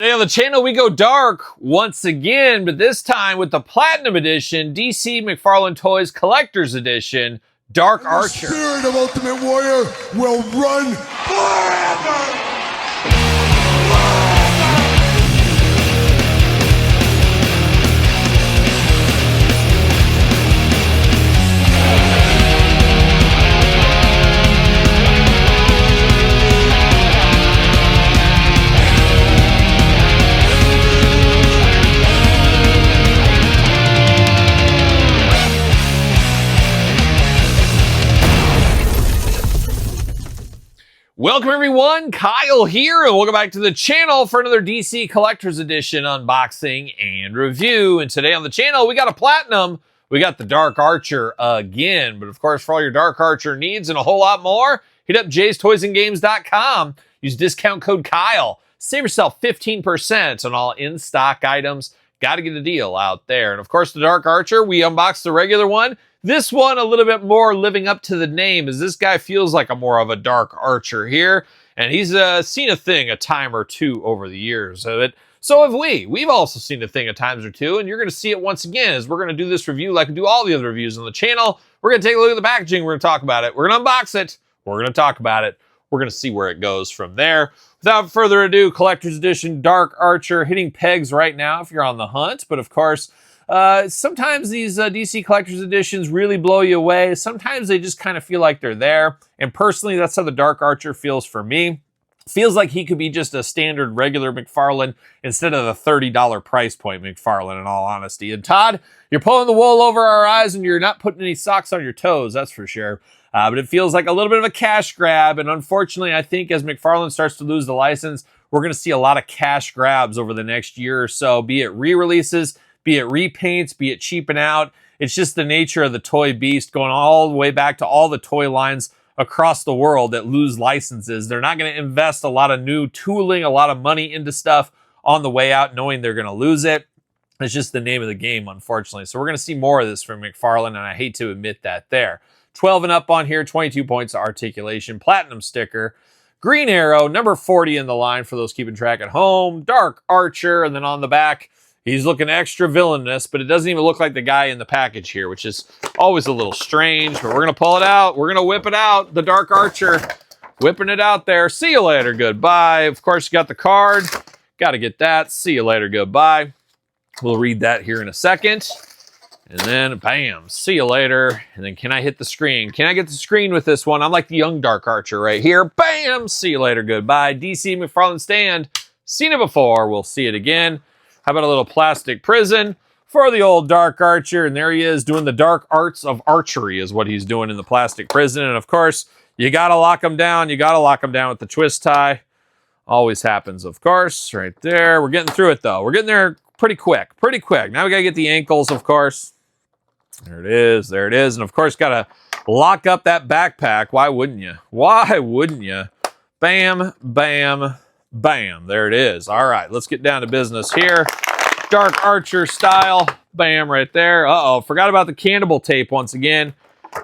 Today on the channel, we go dark once again, but this time with the Platinum Edition DC McFarlane Toys Collector's Edition, Dark Archer. The spirit of Ultimate Warrior will run forever! Welcome everyone, Kyle here, and welcome back to the channel for another DC Collector's Edition unboxing and review. And today on the channel, we got a Platinum, we got the Dark Archer again. But of course, for all your Dark Archer needs and a whole lot more, hit up jaystoysandgames.com. Use discount code Kyle. Save yourself 15% on all in-stock items. Got to get a deal out there. And of course, the Dark Archer, we unboxed the regular one. This one a little bit more living up to the name, as this guy feels like a more of a Dark Archer here. And he's seen a thing a time or two over the years of it. So have we. We've also seen a thing a times or two, and you're going to see it once again as we're going to do this review like we do all the other reviews on the channel. We're going to take a look at the packaging. We're going to talk about it. We're going to unbox it. We're going to talk about it. We're going to see where it goes from there. Without further ado, Collector's Edition Dark Archer hitting pegs right now if you're on the hunt. But of course, sometimes these DC Collector's Editions really blow you away. Sometimes they just kind of feel like they're there. And personally, that's how the Dark Archer feels for me. Feels like he could be just a standard regular McFarlane instead of the $30 price point McFarlane, in all honesty. And Todd, you're pulling the wool over our eyes and you're not putting any socks on your toes, that's for sure. But it feels like a little bit of a cash grab. And unfortunately, I think as McFarlane starts to lose the license, we're going to see a lot of cash grabs over the next year or so, be it re-releases, be it repaints, be it cheaping out. It's just the nature of the toy beast, going all the way back to all the toy lines across the world that lose licenses. They're not going to invest a lot of new tooling, a lot of money into stuff on the way out, knowing they're going to lose it. It's just the name of the game, unfortunately. So we're going to see more of this from McFarlane, and I hate to admit that there. 12 and up on here, 22 points of articulation, platinum sticker, green arrow, number 40 in the line for those keeping track at home, Dark Archer, and then on the back, he's looking extra villainous, but it doesn't even look like the guy in the package here, which is always a little strange, but we're going to pull it out. We're going to whip it out. The Dark Archer, whipping it out there. See you later. Goodbye. Of course, you got the card. Got to get that. See you later. Goodbye. We'll read that here in a second. And then, bam, see you later. And then can I hit the screen? Can I get the screen with this one? I'm like the young Dark Archer right here. Bam, see you later. Goodbye. DC McFarlane stand. Seen it before. We'll see it again. How about a little plastic prison for the old Dark Archer? And there he is doing the dark arts of archery is what he's doing in the plastic prison. And of course, you got to lock him down. You got to lock him down with the twist tie. Always happens, of course, right there. We're getting through it, though. We're getting there pretty quick, pretty quick. Now we got to get the ankles, of course. There it is. There it is. And of course, got to lock up that backpack. Why wouldn't you? Why wouldn't you? Bam, bam, bam. There it is. All right, let's get down to business here. Dark Archer style. Bam, right there. Uh-oh, forgot about the cannibal tape once again.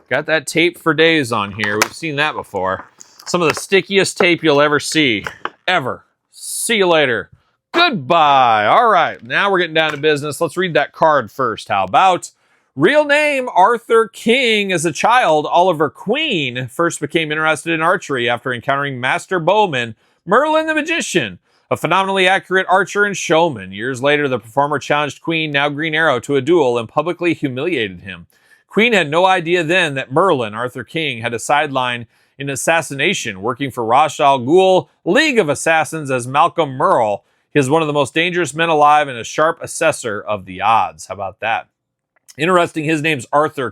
Got that tape for days on here. We've seen that before. Some of the stickiest tape you'll ever see. Ever. See you later. Goodbye. All right, now we're getting down to business. Let's read that card first. How about? Real name, Arthur King. As a child, Oliver Queen first became interested in archery after encountering Master Bowman Merlin the Magician, a phenomenally accurate archer and showman. Years later, the performer challenged Queen, now Green Arrow, to a duel and publicly humiliated him. Queen had no idea then that Merlin, Arthur King, had a sideline in assassination, working for Ra's al Ghul, League of Assassins as Malcolm Merle. He is one of the most dangerous men alive and a sharp assessor of the odds. How about that? Interesting, his name's Arthur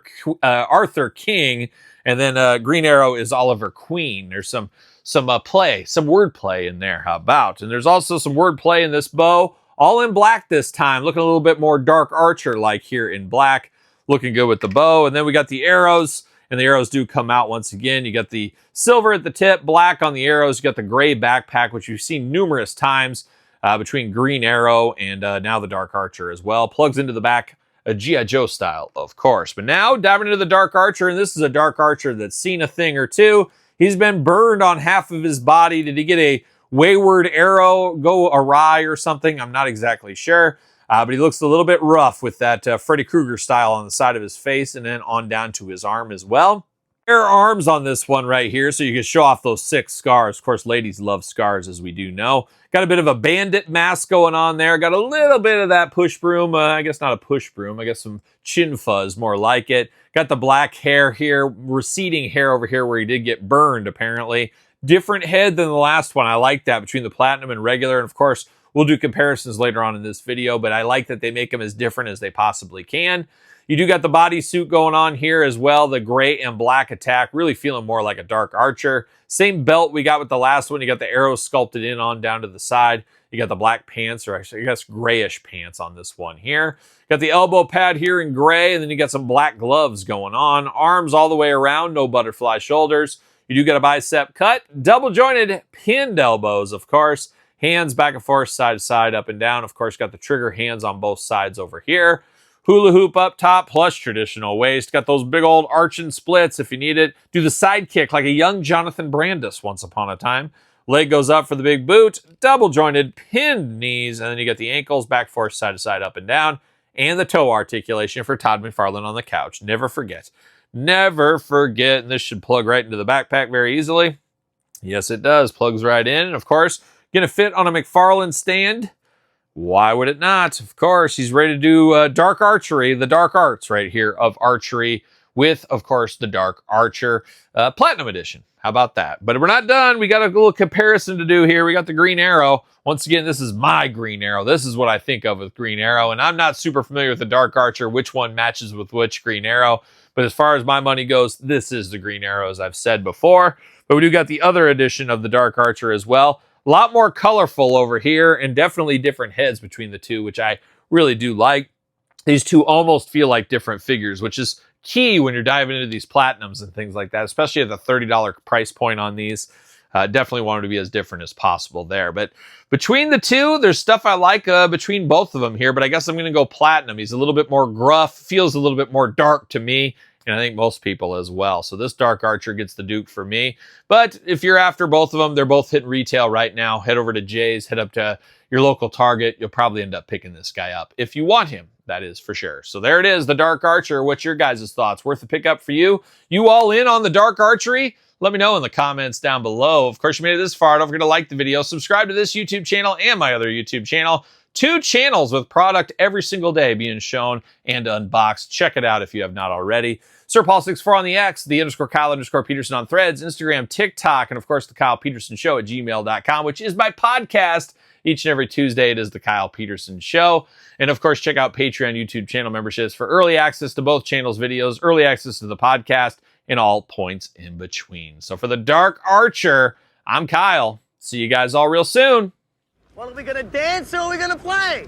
King, and then Green Arrow is Oliver Queen. There's some play, some word play in there. How about? And there's also some word play in this bow, all in black this time, looking a little bit more Dark Archer-like here in black. Looking good with the bow. And then we got the arrows, and the arrows do come out once again. You got the silver at the tip, black on the arrows. You got the gray backpack, which you've seen numerous times between Green Arrow and now the Dark Archer as well. Plugs into the back, a G.I. Joe style, of course. But now, diving into the Dark Archer, and this is a Dark Archer that's seen a thing or two. He's been burned on half of his body. Did he get a wayward arrow go awry or something. I'm not exactly sure. But he looks a little bit rough with that Freddy Krueger style on the side of his face and then on down to his arm as well. There are arms on this one right here, so you can show off those 6 scars. Of course, ladies love scars, as we do know. Got a bit of a bandit mask going on there. Got a little bit of that push broom. I guess not a push broom. I guess some chin fuzz, more like it. Got the black hair here, receding hair over here where he did get burned, apparently. Different head than the last one. I like that between the platinum and regular. And, of course, we'll do comparisons later on in this video, but I like that they make them as different as they possibly can. You do got the bodysuit going on here as well, the gray and black attack, really feeling more like a Dark Archer. Same belt we got with the last one. You got the arrows sculpted in on down to the side. You got the black pants, or actually I guess grayish pants on this one here. Got the elbow pad here in gray, and then you got some black gloves going on. Arms all the way around, no butterfly shoulders. You do got a bicep cut, double jointed pinned elbows, of course. Hands back and forth, side to side, up and down. Of course, got the trigger hands on both sides over here. Hula hoop up top, plus traditional waist. Got those big old arching splits if you need it. Do the side kick like a young Jonathan Brandis once upon a time. Leg goes up for the big boot. Double jointed, pinned knees. And then you got the ankles, back forth, side to side, up and down. And the toe articulation for Todd McFarlane on the couch. Never forget. Never forget. And this should plug right into the backpack very easily. Yes, it does. Plugs right in. And of course, going to fit on a McFarlane stand. Why would it not? Of course, he's ready to do Dark Archery, the Dark Arts right here of archery with, of course, the Dark Archer Platinum Edition. How about that? But we're not done. We got a little comparison to do here. We got the Green Arrow. Once again, this is my Green Arrow. This is what I think of with Green Arrow, and I'm not super familiar with the Dark Archer, which one matches with which Green Arrow. But as far as my money goes, this is the Green Arrow, as I've said before. But we do got the other edition of the Dark Archer as well. A lot more colorful over here, and definitely different heads between the two, which I really do like. These two almost feel like different figures, which is key when you're diving into these platinums and things like that, especially at the $30 price point on these. Definitely want them to be as different as possible there. But between the two, there's stuff I like between both of them here, but I guess I'm going to go platinum. He's a little bit more gruff, feels a little bit more dark to me. And I think most people as well. So this Dark Archer gets the Duke for me. But if you're after both of them, they're both hitting retail right now. Head over to Jay's, head up to your local Target. You'll probably end up picking this guy up. If you want him, that is for sure. So there it is, the Dark Archer. What's your guys' thoughts? Worth a pickup for you? You all in on the Dark Archery? Let me know in the comments down below. Of course, you made it this far. Don't forget to like the video. Subscribe to this YouTube channel and my other YouTube channel. 2 channels with product every single day being shown and unboxed. Check it out if you have not already. SirPaul64 on the X, the_Kyle_Peterson on Threads, Instagram, TikTok, and of course, TheKylePetersonShow at gmail.com, which is my podcast. Each and every Tuesday, it is The Kyle Peterson Show. And of course, check out Patreon YouTube channel memberships for early access to both channels' videos, early access to the podcast, and all points in between. So for the Dark Archer, I'm Kyle. See you guys all real soon. Well, are we gonna dance or are we gonna play?